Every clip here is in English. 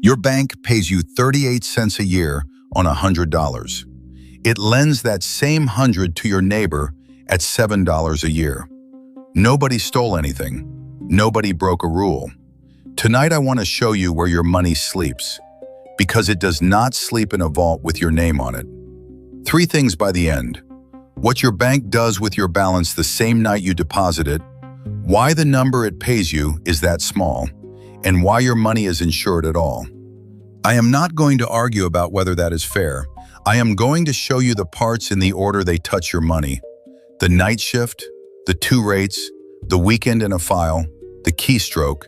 Your bank pays you 38 cents a year on $100. It lends that same 100 to your neighbor at $7 a year. Nobody stole anything. Nobody broke a rule. Tonight I want to show you where your money sleeps, because it does not sleep in a vault with your name on it. 3 things by the end: what your bank does with your balance the same night you deposit it, why the number it pays you is that small, and why your money is insured at all. I am not going to argue about whether that is fair. I am going to show you the parts in the order they touch your money: the night shift, the 2 rates, the weekend in a file, the keystroke,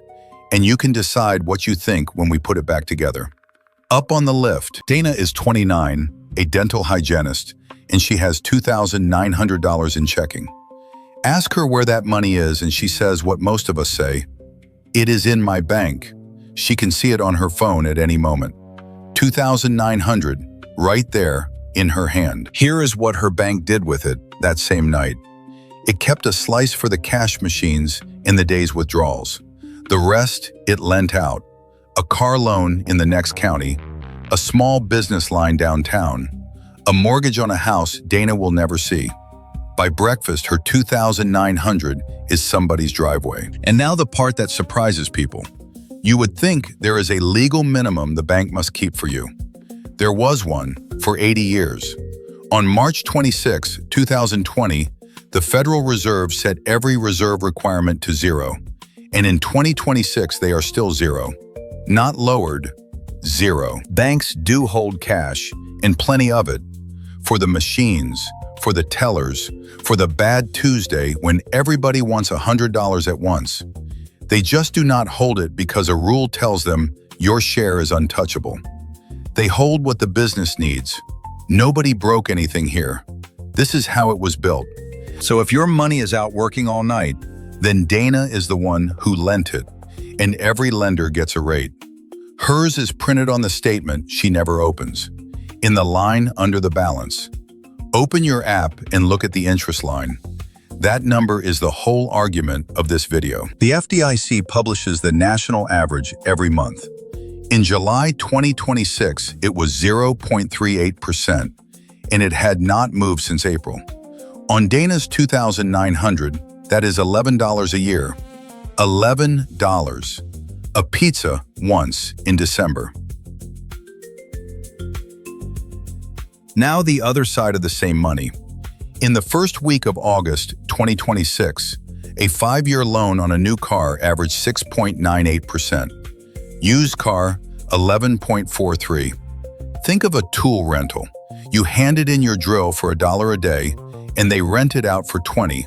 and you can decide what you think when we put it back together. Up on the lift, Dana is 29, a dental hygienist, and she has $2,900 in checking. Ask her where that money is and she says what most of us say: it is in my bank. She can see it on her phone at any moment. $2,900, right there in her hand. Here is what her bank did with it that same night. It kept a slice for the cash machines in the day's withdrawals. The rest it lent out: a car loan in the next county, a small business line downtown, a mortgage on a house Dana will never see. By breakfast, her $2,900 is somebody's driveway. And now the part that surprises people. You would think there is a legal minimum the bank must keep for you. There was one for 80 years. On March 26, 2020, the Federal Reserve set every reserve requirement to 0. And in 2026, they are still 0. Not lowered, 0. Banks do hold cash, and plenty of it, for the machines, for the tellers, for the bad Tuesday when everybody wants $100 at once. They just do not hold it because a rule tells them your share is untouchable. They hold what the business needs. Nobody broke anything here. This is how it was built. So if your money is out working all night, then Dana is the one who lent it, and every lender gets a rate. Hers is printed on the statement she never opens, in the line under the balance. Open your app and look at the interest line. That number is the whole argument of this video. The FDIC publishes the national average every month. In July 2026, it was 0.38%, and it had not moved since April. On Dana's $2,900, that is $11 a year. $11. A pizza once in December. Now the other side of the same money. In the first week of August 2026, a 5-year loan on a new car averaged 6.98%. Used car, 11.43. Think of a tool rental. You handed in your drill for $1 a day, and they rent it out for $20.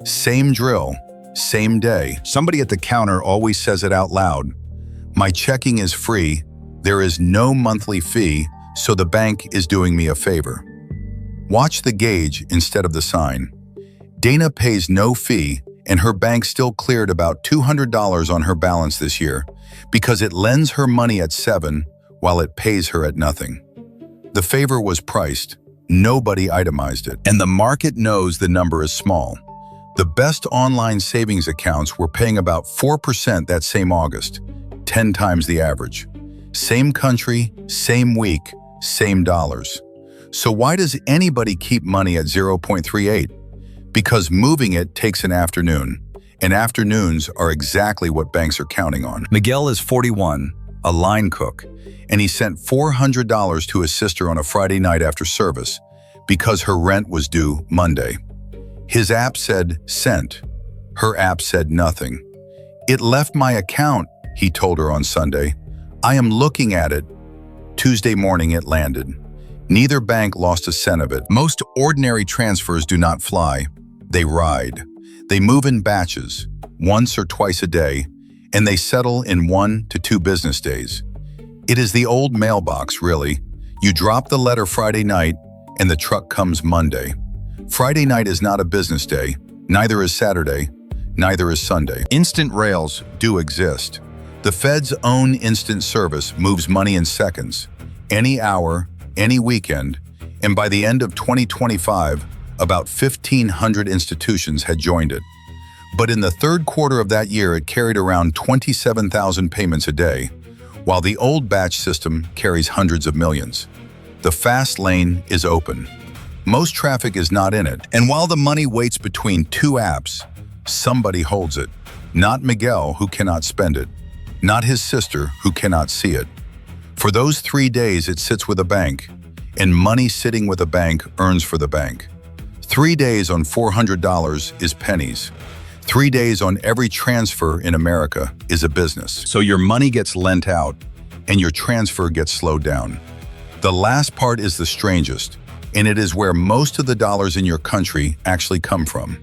Same drill, same day. Somebody at the counter always says it out loud: my checking is free, there is no monthly fee, so the bank is doing me a favor. Watch the gauge instead of the sign. Dana pays no fee, and her bank still cleared about $200 on her balance this year because it lends her money at 7 while it pays her at nothing. The favor was priced. Nobody itemized it, and the market knows the number is small. The best online savings accounts were paying about 4% that same August, 10 times the average. Same country, same week, same dollars. So why does anybody keep money at 0.38? Because moving it takes an afternoon, and afternoons are exactly what banks are counting on. Miguel is 41, a line cook, and he sent $400 to his sister on a Friday night after service because her rent was due Monday. His app said sent. Her app said nothing. It left my account, he told her on Sunday. I am looking at it. Tuesday morning it landed. Neither bank lost a cent of it. Most ordinary transfers do not fly. They ride. They move in batches, once or twice a day, and they settle in 1 to 2 business days. It is the old mailbox, really. You drop the letter Friday night, and the truck comes Monday. Friday night is not a business day. Neither is Saturday. Neither is Sunday. Instant rails do exist. The Fed's own instant service moves money in seconds, any hour, any weekend, and by the end of 2025, about 1,500 institutions had joined it. But in the third quarter of that year, it carried around 27,000 payments a day, while the old batch system carries hundreds of millions. The fast lane is open. Most traffic is not in it, and while the money waits between two apps, somebody holds it. Not Miguel, who cannot spend it. Not his sister, who cannot see it. For those 3 days, it sits with a bank, and money sitting with a bank earns for the bank. 3 days on $400 is pennies. 3 days on every transfer in America is a business. So your money gets lent out, and your transfer gets slowed down. The last part is the strangest, and it is where most of the dollars in your country actually come from.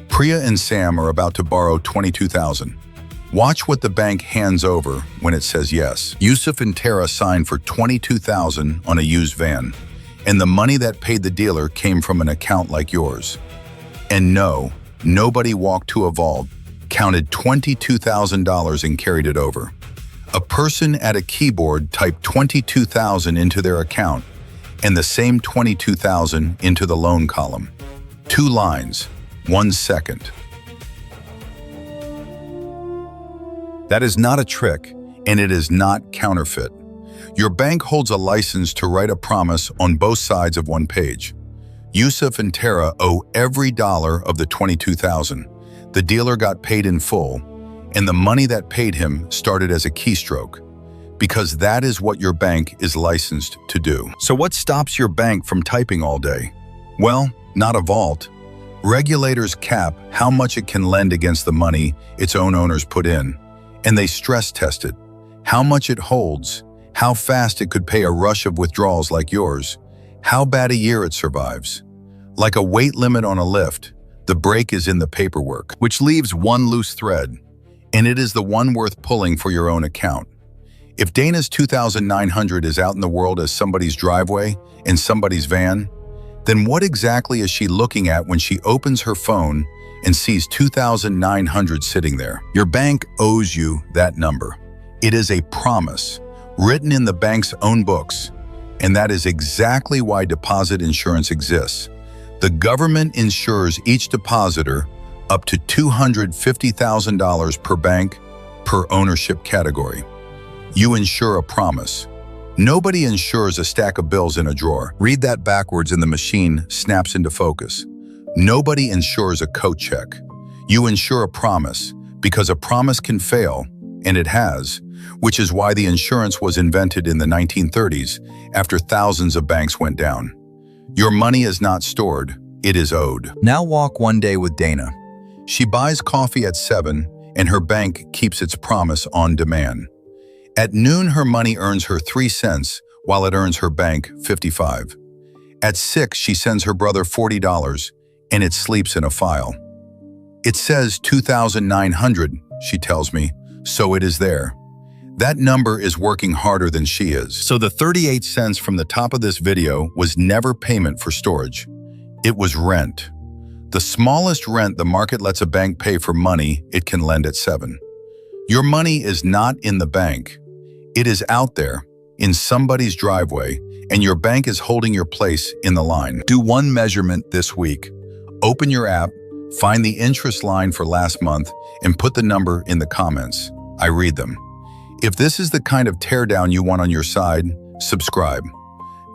Priya and Sam are about to borrow $22,000. Watch what the bank hands over when it says yes. Yusuf and Tara signed for $22,000 on a used van, and the money that paid the dealer came from an account like yours. And no, nobody walked to a vault, counted $22,000 and carried it over. A person at a keyboard typed $22,000 into their account and the same $22,000 into the loan column. 2 lines, 1 second. That is not a trick, and it is not counterfeit. Your bank holds a license to write a promise on both sides of one page. Yusuf and Tara owe every dollar of the $22,000. The dealer got paid in full, and the money that paid him started as a keystroke, because that is what your bank is licensed to do. So what stops your bank from typing all day? Well, not a vault. Regulators cap how much it can lend against the money its own owners put in, and they stress test it. How much it holds, how fast it could pay a rush of withdrawals like yours, how bad a year it survives. Like a weight limit on a lift, the brake is in the paperwork, which leaves one loose thread, and it is the one worth pulling for your own account. If Dana's $2,900 is out in the world as somebody's driveway, in somebody's van, then what exactly is she looking at when she opens her phone and sees $2,900 sitting there? Your bank owes you that number. It is a promise, written in the bank's own books, and that is exactly why deposit insurance exists. The government insures each depositor up to $250,000 per bank, per ownership category. You insure a promise. Nobody insures a stack of bills in a drawer. Read that backwards and the machine snaps into focus. Nobody insures a coat check. You insure a promise because a promise can fail, and it has, which is why the insurance was invented in the 1930s after thousands of banks went down. Your money is not stored, it is owed. Now walk one day with Dana. She buys coffee at 7, and her bank keeps its promise on demand. At noon, her money earns her 3 cents, while it earns her bank 55. At 6, she sends her brother $40, and it sleeps in a file. It says 2,900, she tells me, so it is there. That number is working harder than she is. So the 38 cents from the top of this video was never payment for storage. It was rent. The smallest rent the market lets a bank pay for money it can lend at 7. Your money is not in the bank. It is out there, in somebody's driveway, and your bank is holding your place in the line. Do one measurement this week. Open your app, find the interest line for last month, and put the number in the comments. I read them. If this is the kind of teardown you want on your side, subscribe.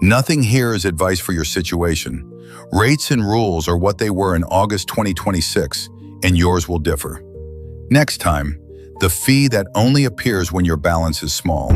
Nothing here is advice for your situation. Rates and rules are what they were in August 2026, and yours will differ. Next time, the fee that only appears when your balance is small.